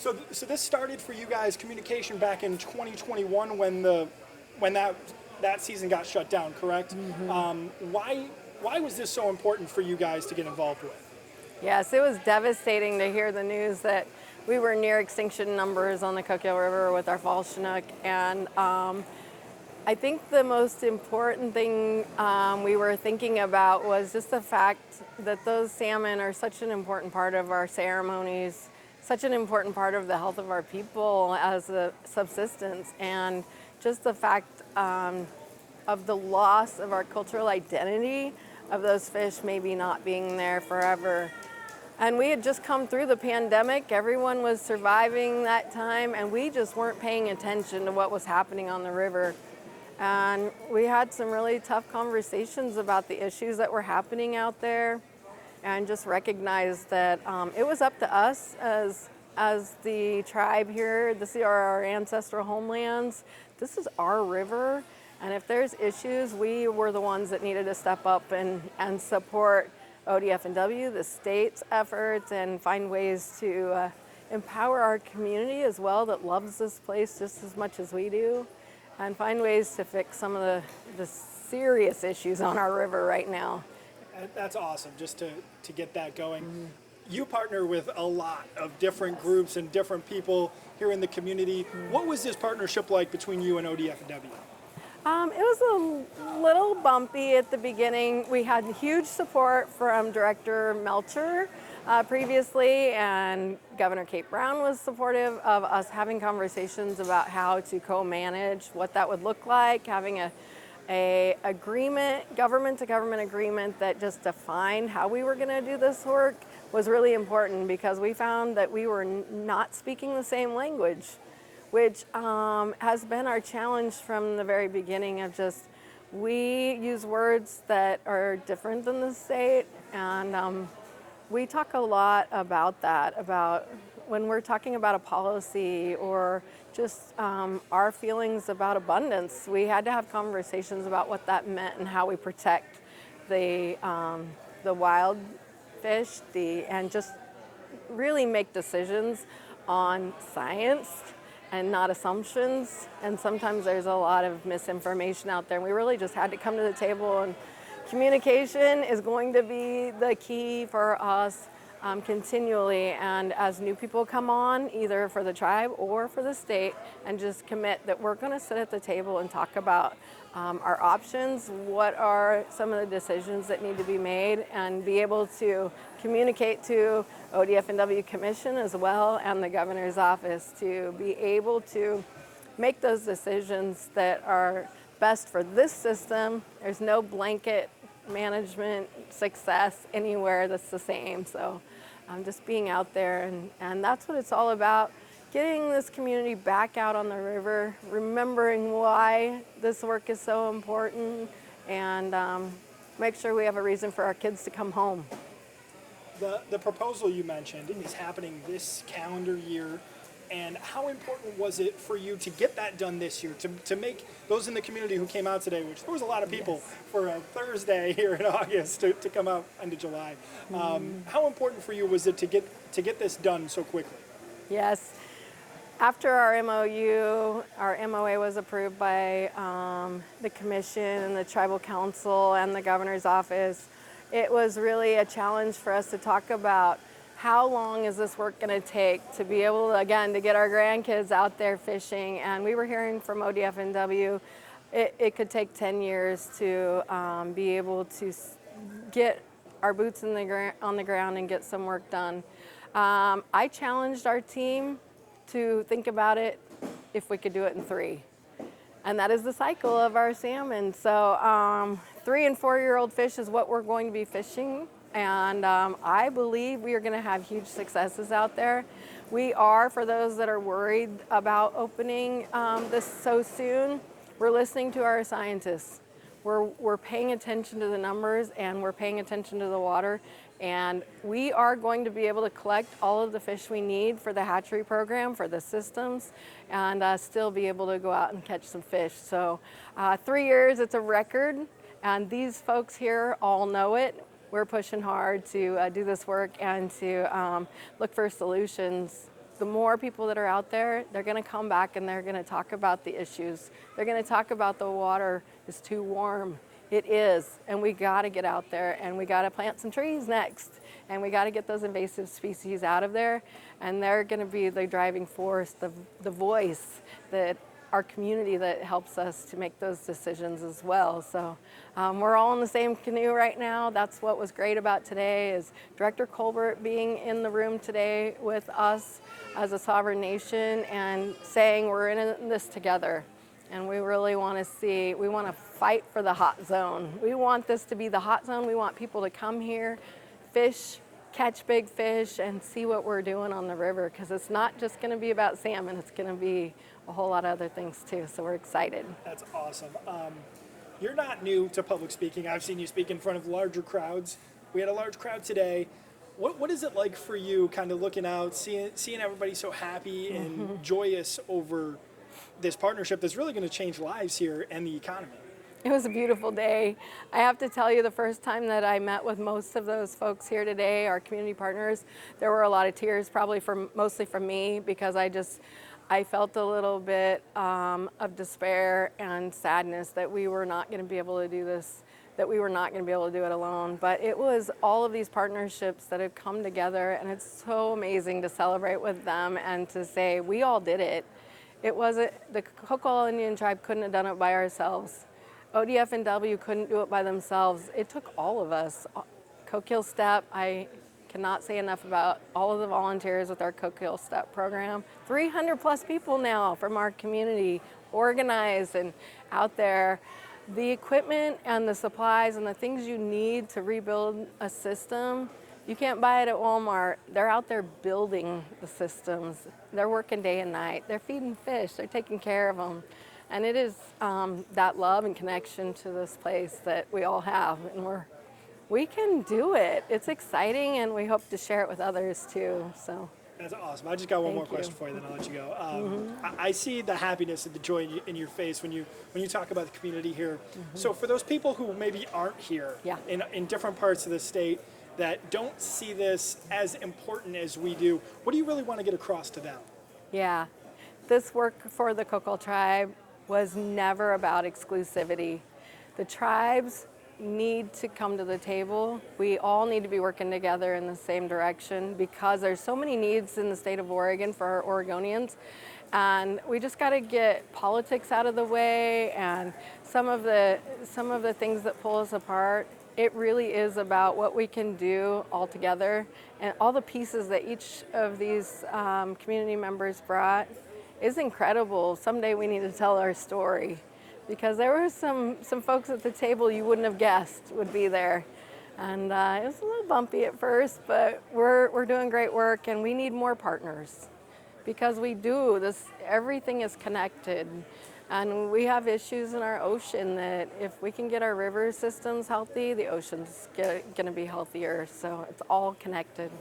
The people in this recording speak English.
So this started for you guys communication back in 2021 when that season got shut down, correct? Why was this so important for you guys to get involved with? Yes, it was devastating to hear the news that we were near extinction numbers on the Coquille River with our fall Chinook, and I think the most important thing we were thinking about was just the fact that those salmon are such an important part of our ceremonies, such an important part of the health of our people as a subsistence, and just the fact of the loss of our cultural identity of those fish maybe not being there forever. And we had just come through the pandemic. Everyone was surviving that time, and we just weren't paying attention to what was happening on the river. And we had some really tough conversations about the issues that were happening out there, and just recognized that it was up to us as the tribe here. This is our ancestral homelands. This is our river, and if there's issues, we were the ones that needed to step up and support ODFW, the state's efforts, and find ways to empower our community as well that loves this place just as much as we do, and find ways to fix some of the serious issues on our river right now. That's awesome, just to get that going. You partner with a lot of different groups and different people here in the community. What was this partnership like between you and ODFW? It was a little bumpy at the beginning. We had huge support from Director Melcher previously, and Governor Kate Brown was supportive of us having conversations about how to co-manage, what that would look like, having a agreement, government-to-government agreement that just defined how we were going to do this work was really important, because we found that we were not speaking the same language, which has been our challenge from the very beginning of just, we use words that are different than the state, and we talk a lot about that, about when we're talking about a policy or just our feelings about abundance. We had to have conversations about what that meant and how we protect the wild fish, and just really make decisions on science and not assumptions. And sometimes there's a lot of misinformation out there. And we really just had to come to the table, and communication is going to be the key for us continually. And as new people come on, either for the tribe or for the state, and just commit that we're going to sit at the table and talk about our options, what are some of the decisions that need to be made, and be able to communicate to ODFW Commission as well and the governor's office to be able to make those decisions that are best for this system. There's no blanket management success anywhere that's the same. So just being out there, and that's what it's all about. Getting this community back out on the river, remembering why this work is so important, and make sure we have a reason for our kids to come home. The proposal you mentioned is happening this calendar year, and how important was it for you to get that done this year, to make those in the community who came out today, which there was a lot of people for a Thursday here in August to come out into July. How important for you was it to get this done so quickly? Yes. After our MOU, our MOA was approved by the commission and the tribal council and the governor's office, it was really a challenge for us to talk about how long is this work going to take to be able to, again, to get our grandkids out there fishing. And we were hearing from ODFW, it could take 10 years to be able to get our boots on the ground and get some work done. I challenged our team to think about it if we could do it in 3. And that is the cycle of our salmon. So 3 and 4-year-old fish is what we're going to be fishing. And I believe we are going to have huge successes out there. We are, for those that are worried about opening this so soon, we're listening to our scientists. We're paying attention to the numbers, and we're paying attention to the water. And we are going to be able to collect all of the fish we need for the hatchery program, for the systems, and still be able to go out and catch some fish. So 3 years, it's a record, and these folks here all know it. We're pushing hard to do this work and to look for solutions the more people that are out there, they're going to come back and they're going to talk about the issues. They're going to talk about the water is too warm. It is, and we got to get out there and we got to plant some trees next, and we got to get those invasive species out of there, and they're going to be the driving force, the voice that our community that helps us to make those decisions as well. So we're all in the same canoe right now. That's what was great about today, is Director Colbert being in the room today with us as a sovereign nation and saying we're in this together. And we really want to see, we want to fight for the hot zone. We want this to be the hot zone. We want people to come here, fish, catch big fish, and see what we're doing on the river, because it's not just going to be about salmon. It's going to be a whole lot of other things too. So we're excited. That's awesome. You're not new to public speaking. I've seen you speak in front of larger crowds. We had a large crowd today. What is it like for you, kind of looking out, seeing everybody so happy and joyous over this partnership that's really going to change lives here and the economy? It was a beautiful day. I have to tell you, the first time that I met with most of those folks here today, our community partners, there were a lot of tears, probably mostly from me, because I felt a little bit of despair and sadness that we were not going to be able to do this, that we were not going to be able to do it alone. But it was all of these partnerships that have come together, and it's so amazing to celebrate with them and to say we all did it. It wasn't, the Coquille Tribe couldn't have done it by ourselves. ODFW couldn't do it by themselves. It took all of us. Coquille Step, I cannot say enough about all of the volunteers with our Coquille Step program. 300 plus people now from our community, organized and out there. The equipment and the supplies and the things you need to rebuild a system, you can't buy it at Walmart. They're out there building the systems. They're working day and night. They're feeding fish. They're taking care of them. And it is that love and connection to this place that we all have. And we can do it. It's exciting, and we hope to share it with others too. So that's awesome. I just got one more question for you, then I'll let you go. I see the happiness and the joy in your face when you talk about the community here. So for those people who maybe aren't here in different parts of the state, that don't see this as important as we do, what do you really want to get across to them? Yeah, this work for the Coquille Tribe was never about exclusivity. The tribes need to come to the table. We all need to be working together in the same direction, because there's so many needs in the state of Oregon for our Oregonians. And we just got to get politics out of the way and some of the things that pull us apart. It really is about what we can do all together, and all the pieces that each of these community members brought is incredible. Someday we need to tell our story, because there were some folks at the table you wouldn't have guessed would be there. And it was a little bumpy at first, but we're doing great work, and we need more partners, because we do this, everything is connected. And we have issues in our ocean that if we can get our river systems healthy, the ocean's going to be healthier. So it's all connected.